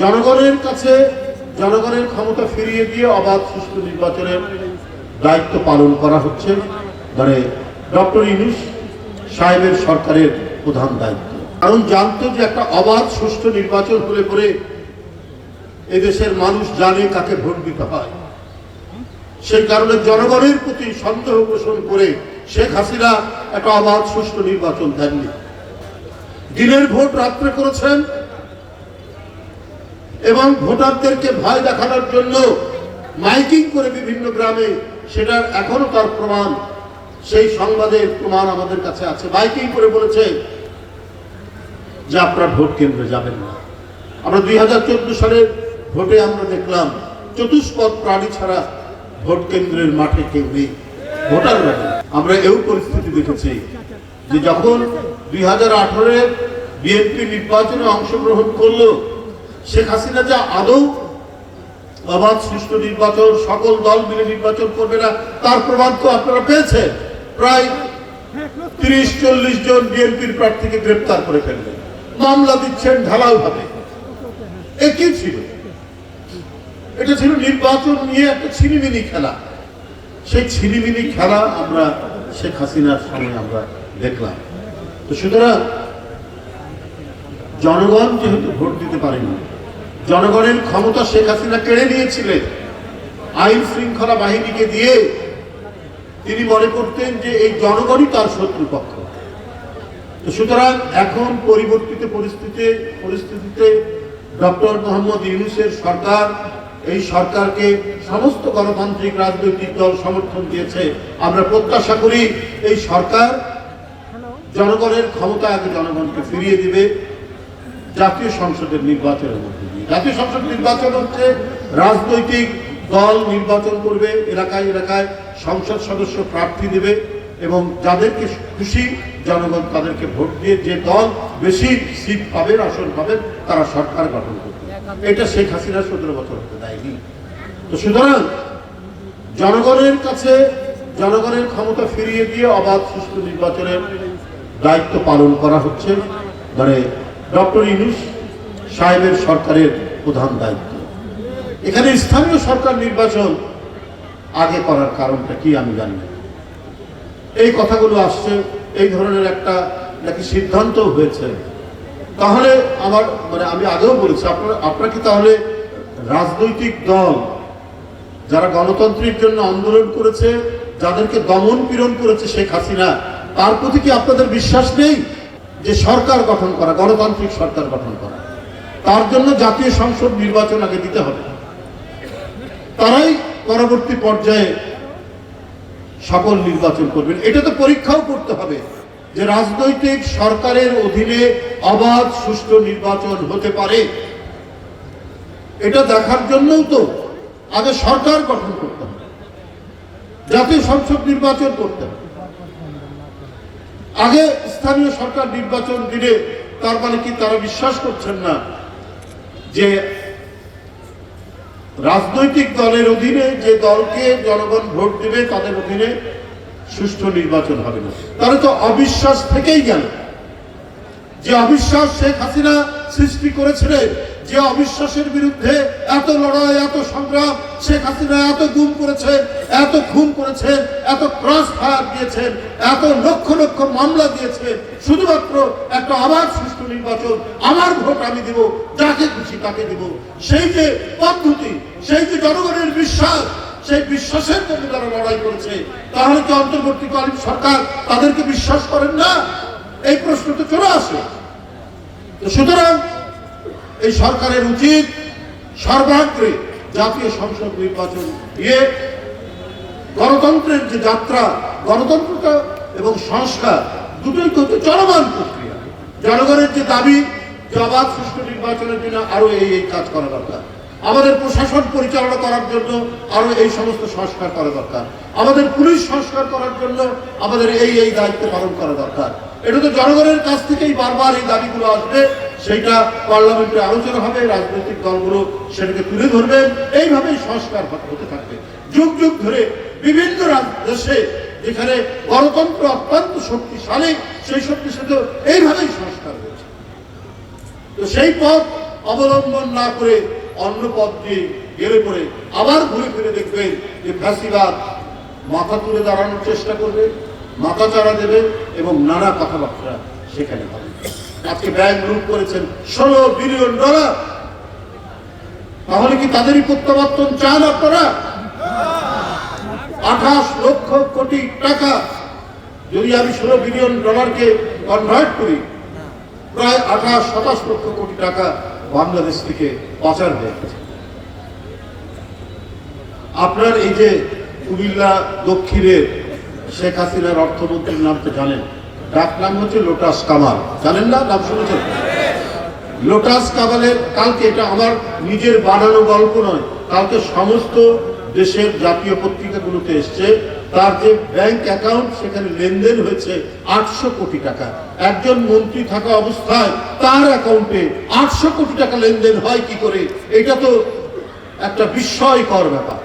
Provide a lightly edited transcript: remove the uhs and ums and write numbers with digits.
জনগণের কাছে জনগণের ক্ষমতা ফিরিয়ে দিয়ে অবাধ সুষ্ঠু নির্বাচনের দায়িত্ব পালন করা হচ্ছে মানে ডক্টর ইউনূস সাহেবের সরকারের প্রধান দায়িত্ব। কারণ জানতো যে একটা অবাধ সুষ্ঠু নির্বাচন হলে পরে এদেশের মানুষ জানে কাকে ভোট দিতে হয়। সেই কারণে জনগণের প্রতি সন্দেহ পোষণ করে শেখ হাসিনা একটা অবাধ সুষ্ঠু নির্বাচন দেননি। দিনের ভোট রাত্রে করেছেন এবং ভোটারদেরকে ভয় দেখানোর জন্য মাইকিং করে বিভিন্ন গ্রামে, সেটার এখনো তার প্রমাণ, সেই সংবাদের প্রমাণ আমাদের কাছে আছে। মাইকিং করে বলেছে যে আপনারা ভোট কেন্দ্রে যাবেন না। আমরা 2014 সালের ভোটে আমরা দেখলাম চতুষ্পদ প্রাণী ছাড়া ভোট কেন্দ্রের মাঠে কেউ নেই, ভোটার নেই। আমরা এও পরিস্থিতি দেখেছি যে যখন 2018-এর বিএনপি নির্বাচনে অংশগ্রহণ করলো, শেখ হাসিনা যা আদৌ অবাধ সুষ্ঠু নির্বাচন সকল দল মিলে নির্বাচন করবে না তার প্রমাণ তো আপনারা পেয়েছেন। প্রায় 30-40 জন বিএনপির প্রার্থীকে গ্রেপ্তার করে ফেললেন, মামলা দিচ্ছেন ঢালাও ভাবে। এ কি ছিল? এটা ছিল নির্বাচন নিয়ে একটা ছিনিমিনি খেলা। সেই ছিনিমিনি খেলা আমরা শেখ হাসিনার সময় আমরা দেখলাম। তো সুতরাং জনগণ যেহেতু ভোট দিতে পারেনি, জনগণের ক্ষমতা শেখ হাসিনা কেড়ে নিয়েছিলেন আইন শৃঙ্খলা বাহিনীকে দিয়ে। তিনি মনে করতেন যে এই জনগণই তার শত্রুপক্ষ। তো সুতরাং এখন পরিবর্তিত পরিস্থিতিতে ডক্টর মোহাম্মদ ইউনূসের সরকার, এই সরকারকে সমস্ত গণতান্ত্রিক রাজনৈতিক দল সমর্থন দিয়েছে। আমরা প্রত্যাশা করি এই সরকার জনগণের ক্ষমতা আগে জনগণকে ফিরিয়ে দিবে জাতীয় সংসদের নির্বাচনের মধ্যে দিয়ে। জাতীয় সংসদ নির্বাচন হচ্ছে রাজনৈতিক দল নির্বাচন করবে, এলাকায় এলাকায় সংসদ সদস্য প্রার্থী দেবে এবং যাদেরকে খুশি জনগণ তাদেরকে ভোট দিয়ে যে দল বেশি সিট পাবে, আসন পাবে, তারা সরকার গঠন করবে। এটা শেখ হাসিনা 17 বছর হতে দেয়নি। তো সুতরাং জনগণের কাছে জনগণের ক্ষমতা ফিরিয়ে দিয়ে অবাধ সুষ্ঠু নির্বাচনের দায়িত্ব পালন করা হচ্ছে মানে ডক্টর ইউনূস সাহেবের সরকারের প্রধান দায়িত্ব। এখানে স্থানীয় সরকার নির্বাচন আগে করার কারণটা কি আমি জানি না। এই কথাগুলো আসছে, এই ধরনের একটা নাকি সিদ্ধান্ত হয়েছে। তাহলে আমার আমি আগেও বলেছি, আপনারা কি তাহলে রাজনৈতিক দল যারা গণতন্ত্রের জন্য আন্দোলন করেছে, যাদেরকে দমন পীড়ন করেছে শেখ হাসিনা, তার প্রতি কি আপনাদের বিশ্বাস নেই যে সরকার গঠন করা, গণতান্ত্রিক সরকার গঠন করা, তার জন্য জাতীয় সংসদ নির্বাচন আগে দিতে হবে। তারাই পরবর্তী পর্যায়ে সকল নির্বাচন করবেন। এটা তো পরীক্ষাও করতে হবে যে রাজনৈতিক সরকারের অধীনে অবাধ সুষ্ঠু নির্বাচন হতে পারে। এটা দেখার জন্যও তো আগে সরকার গঠন করতে হবে, জাতীয় সংসদ নির্বাচন করতে হবে। আগে স্থানীয় সরকার নির্বাচন দিলে তার মানে কি তারা বিশ্বাস করছেন না যে রাজনৈতিক দলের অধীনে যে দলকে জনগণ ভোট দেবে তাদের অধীনে সুষ্ঠু নির্বাচন হবে না? তাহলে তো অবিশ্বাস থেকেই গেল। যে অবিশ্বাস শেখ হাসিনা সৃষ্টি করেছিলেন, যে অবিশ্বাসের বিরুদ্ধে এত লড়াই, এত সংগ্রাম, শেখ হাসিনা এত গুম করেছেন, এত খুন করেছেন, এত ক্রস ফায়ার দিয়েছেন, এত লক্ষ লক্ষ মামলা দিয়েছেন, শুধুমাত্র একটা আবার সুষ্ঠু নির্বাচন, আমার ভোট আমি দিব, যাকে খুশি তাকে দিব, সেই যে পদ্ধতি, সেই যে জনগণের বিশ্বাস, সেই বিশ্বাসের জন্য তারা লড়াই করেছে, তাহলে কি অন্তর্বর্তীকালীন সরকার তাদেরকে বিশ্বাস করেন না? এই প্রশ্ন তো চলে আসে। সুতরাং এই সরকারের উচিত সর্বাগ্রে জাতীয় সংসদ নির্বাচন দিয়ে গণতন্ত্রের যে যাত্রা, গণতন্ত্রটা এবং সংস্কার দুটোই কিন্তু চলমান প্রক্রিয়া। জনগণের যে দাবি যে অবাধ সুষ্ঠু নির্বাচনের জন্য আরো এই কাজ করা দরকার, আমাদের প্রশাসন পরিচালনা করার জন্য আরো এই সমস্ত সংস্কার করা দরকার, আমাদের পুলিশ সংস্কার করার জন্য আমাদের এই দায়িত্ব পালন করা দরকার। এটা তো জনগণের কাছ থেকেই বারবার এই দাবিগুলো আসবে, সেইটা পার্লামেন্টে আলোচনা হবে, রাজনৈতিক দলগুলো সেটাকে তুলে ধরবেন, এইভাবেই সংস্কার হতে থাকবে। যুগ যুগ ধরে বিভিন্ন দেশে যেখানে গণতন্ত্র অত্যন্ত শক্তিশালী, সেই শক্তিশালী এইভাবেই সংস্কার হয়েছে। তো সেই পথ অবলম্বন না করে অন্য পথ দিয়ে গেলে পরে আবার ঘুরে ফিরে দেখবেন যে ফ্যাসিবাদ মাথা তুলে দাঁড়ানোর চেষ্টা করবে, মাথা চাড়া দেবে এবং নানা কথাবার্তা সেখানে হবে। আজকে ব্যাংক লুট করেছেন $16 বিলিয়ন। তাহলে কি তাদেরই প্রত্যাবর্তন চান আপনারা? 28 লক্ষ কোটি টাকা যদি আমি $16 বিলিয়ন কনভার্ট করি, প্রায় 28-27 লক্ষ কোটি টাকা বাংলাদেশ থেকে পাচার হয়ে গেছে। আপনার এই যে কুমিল্লা দক্ষিণের শেখ হাসিনার অর্থমন্ত্রীর নাম তো জানেন, ডাক নাম হচ্ছে লোটাস কামাল, জানেন না? নাম শুনেছেন? লোটাস কামালের কালকে, এটা আমার নিজের বানানো গল্প নয়, কালকে সমস্ত দেশের জাতীয় পত্রিকাগুলোতে এসছে, তার যে ব্যাংক অ্যাকাউন্ট সেখানে লেনদেন হয়েছে 800 কোটি টাকা। একজন মন্ত্রী থাকা অবস্থায় তার অ্যাকাউন্টে 800 কোটি টাকা লেনদেন হয় কি করে? এটা তো একটা বিস্ময়কর ব্যাপার।